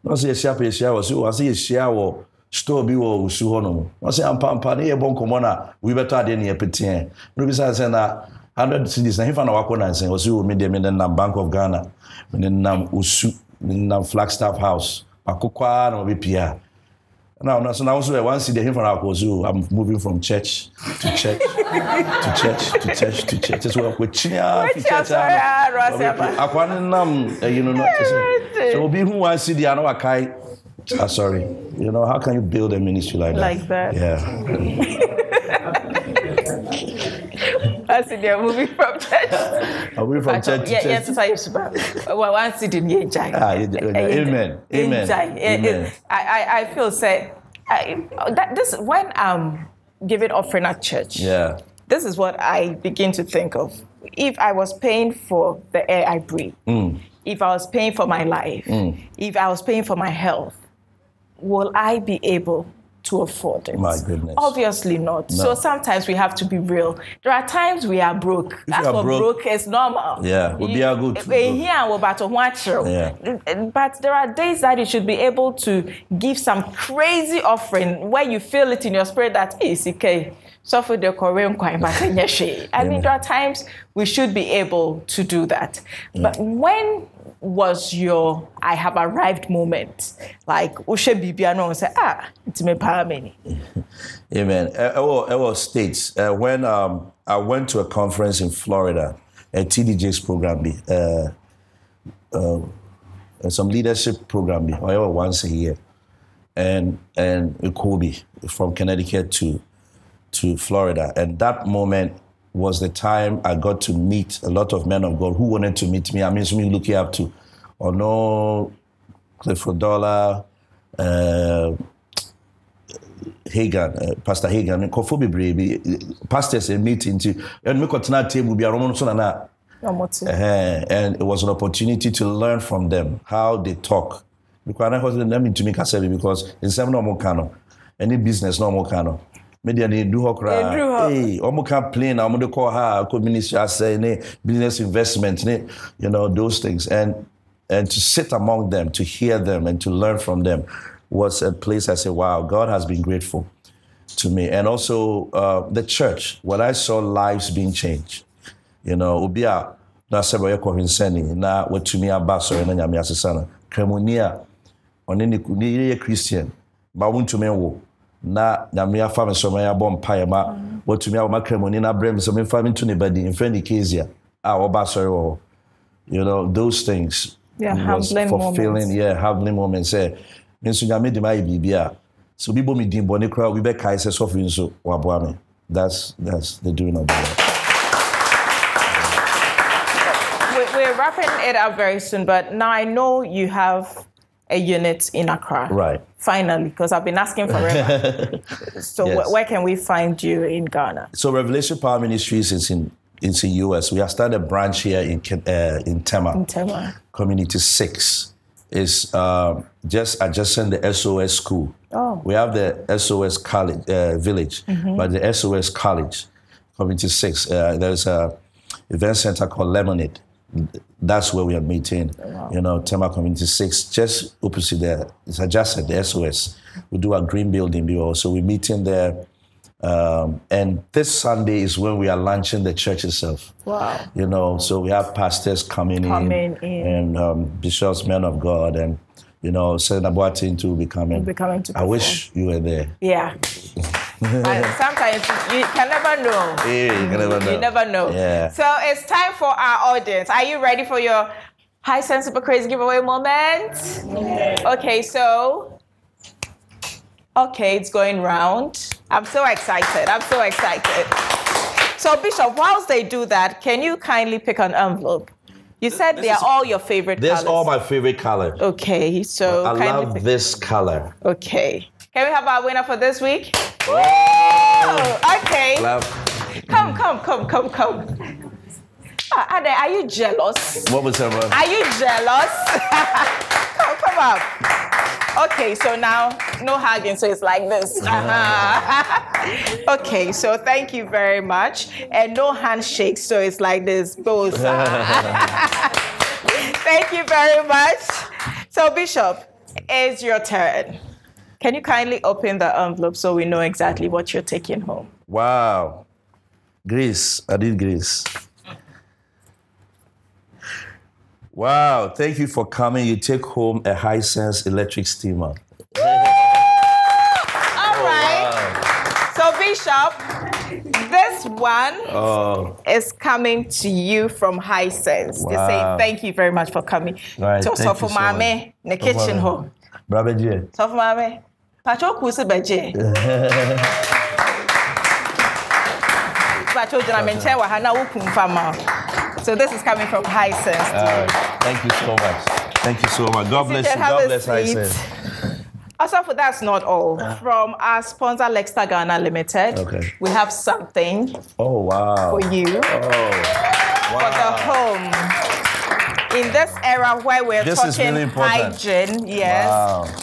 No say share was you say share wo store bi wo usu hono no say ampa na ye bon komona we better ade na yepetin no bi say na 100 cedis na hifa na wako na say was you me na Bank of Ghana me na usu na Flagstaff House akokwa na obi pia now so now also 1 CD hifa na wako so I'm moving from church to church to church to church to church just work with chinya church akwan nam so be who I see the another kai. Sorry. How can you build a ministry like that? Like that. Yeah. I see they're moving from church. Are we from church to church? Yes, well, one city in Amen. Amen. I feel say that this when I'm giving offering at church. Yeah. This is what I begin to think of. If I was paying for the air I breathe, if I was paying for my life, if I was paying for my health, will I be able to afford it? My goodness. Obviously not. No. So sometimes we have to be real. There are times we are broke. That's what broke is normal. Yeah, we'll be a good. Yeah. But there are days that you should be able to give some crazy offering where you feel it in your spirit that is okay. So for the Korean coin, but I mean, there are times we should be able to do that. But when was your I have arrived moment? Like, Ushe Bibiano say, it's me parameni. Amen. It was states. When I went to a conference in Florida, a TDJ's program, some leadership program, once a year, and it could be from Connecticut to Florida. And that moment was the time I got to meet a lot of men of God who wanted to meet me. I mean, somebody looking up to Clifford Dollar, Hagan, Pastor Hagan, pastors and meeting and it was an opportunity to learn from them how they talk. Because in some normal canon, any business normal canon. Media they do her cry. Hey, omo can play now. Omo call her ministry. I say, business investment, those things, and to sit among them, to hear them, and to learn from them was a place I say, wow, God has been grateful to me, and also the church. When I saw lives being changed, ubia na sebo yeko hinseni na wetumi abaso na nyame asesana kremonia oneni ni Christian ba wuntumi wo. Na nyame afa me so ya bom pae ma watumi a makremoni na brem so me fa me to ne badi in friend Kezia oba sorry wo those things humbling fulfilling moments. Humbling moments me so nyame de mai bibia so bibo me din bone kra we be kai se suffering so waboa me that's the doing of God. We're wrapping it up very soon, but now I know you have a unit in Accra. Right. Finally, because I've been asking forever. So yes. Where can we find you in Ghana? So Revelation Power Ministries is in US. We have started a branch here in Tema. In Tema. Community 6 is just adjacent the SOS school. Oh. We have the SOS college village, but the SOS college, Community 6, there's a event center called Lemonade. That's where we are meeting, Tema Community 6, just opposite there. It's adjacent, the SOS. We do a green building, so we're meeting there. And this Sunday is when we are launching the church itself. Wow. So we have pastors coming in. And bishops, men of God, and, Senator Boateng to be coming. I wish you were there. Yeah. Sometimes you can never know. Yeah, you never know. Yeah. So it's time for our audience. Are you ready for your High Sense Super Crazy giveaway moment? Yeah. Okay, it's going round. I'm so excited. So Bishop, whilst they do that, can you kindly pick an envelope? You said they are all your favorite colors. They're all my favorite colors. Okay, so I love this color. Okay. Can we have our winner for this week? Woo! Okay. Come. Anane, are you jealous? What was that, Are you jealous? come up. Okay, so now no hugging, so it's like this. Okay, so thank you very much. And no handshakes, so it's like this. Both. Thank you very much. So Bishop, it's your turn. Can you kindly open the envelope so we know exactly what you're taking home? Wow. Grace. I did grace. Wow. Thank you for coming. You take home a Hisense electric steamer. All right. Wow. So Bishop, this one is coming to you from Hisense. Wow. They say thank you very much for coming. Right. So for Mame, the kitchen home. Brother. So for Mame. Pacho kusi beje. But So this is coming from Hisense. Thank you so much. Thank you so much. God bless you. God bless Hisense. Also, for that's not all. From our sponsor, Lexta Ghana Limited, we have something for you for the home. In this era where we're talking really hygiene,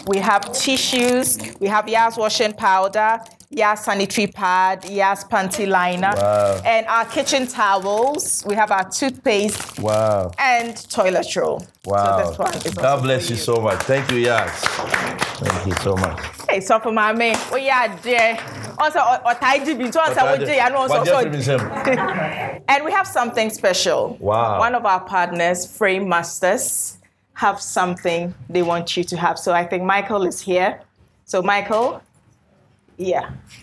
we have tissues, we have Yas washing powder, Yas sanitary pad, Yas panty liner, and our kitchen towels. We have our toothpaste and toilet roll. Wow. So this one is God bless you so much. Thank you, Yas. Thank you so much. Hey, so for my man, dear. Also, and we have something special. Wow. One of our partners, Frame Masters, have something they want you to have. So I think Michael is here. So Michael,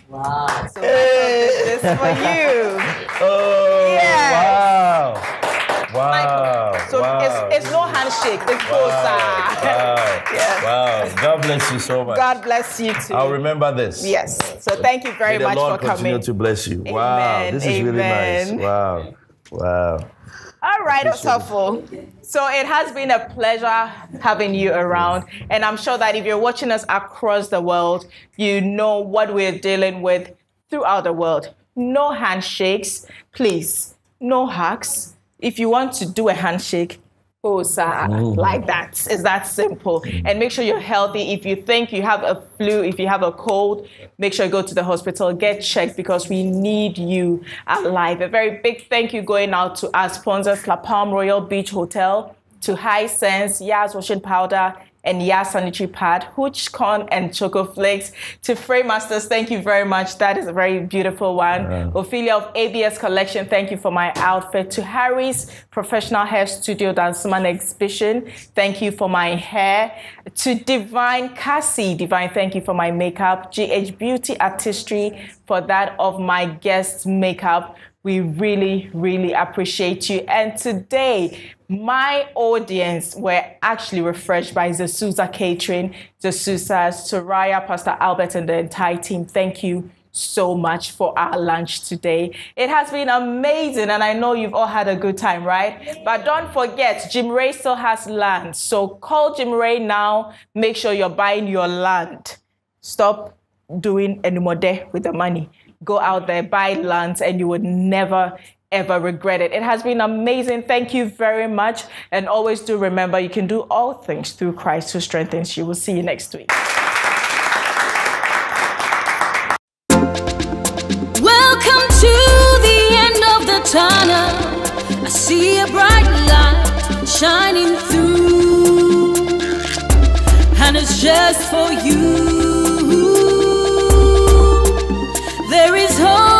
wow. So Michael, this is for you. Wow. Wow. So it's no handshake. It's Wow. God bless you so much. God bless you too. I'll remember this. Yes. So thank you very much for coming. May the Lord continue to bless you. Amen. Wow. This is really nice. Wow. All right, Osofo. So it has been a pleasure having you around. And I'm sure that if you're watching us across the world, you know what we're dealing with throughout the world. No handshakes, please. No hugs. If you want to do a handshake, like that. It's that simple. And make sure you're healthy. If you think you have a flu, if you have a cold, make sure you go to the hospital, get checked because we need you alive. A very big thank you going out to our sponsors, La Palm Royal Beach Hotel, to Hisense, Yas Washing Powder, and Yas Sanitary Pad, Hooch Corn and Choco Flakes. To Frame Masters, thank you very much. That is a very beautiful one. Ophelia of ABS Collection, thank you for my outfit. To Harry's Professional Hair Studio Danceman Exhibition, thank you for my hair. To Divine Cassie, Divine, thank you for my makeup. GH Beauty Artistry for that of my guest makeup. We really, really appreciate you. And today, my audience were actually refreshed by Zesusa Catering, Zesusa, Soraya, Pastor Albert, and the entire team. Thank you so much for our lunch today. It has been amazing, and I know you've all had a good time, right? But don't forget, Jim Ray still has land. So call Jim Ray now. Make sure you're buying your land. Stop doing any more there with the money. Go out there, buy lands, and you would never, ever regret it. It has been amazing. Thank you very much. And always do remember, you can do all things through Christ who strengthens you. We'll see you next week. Welcome to the end of the tunnel. I see a bright light shining through, and it's just for you. There is hope.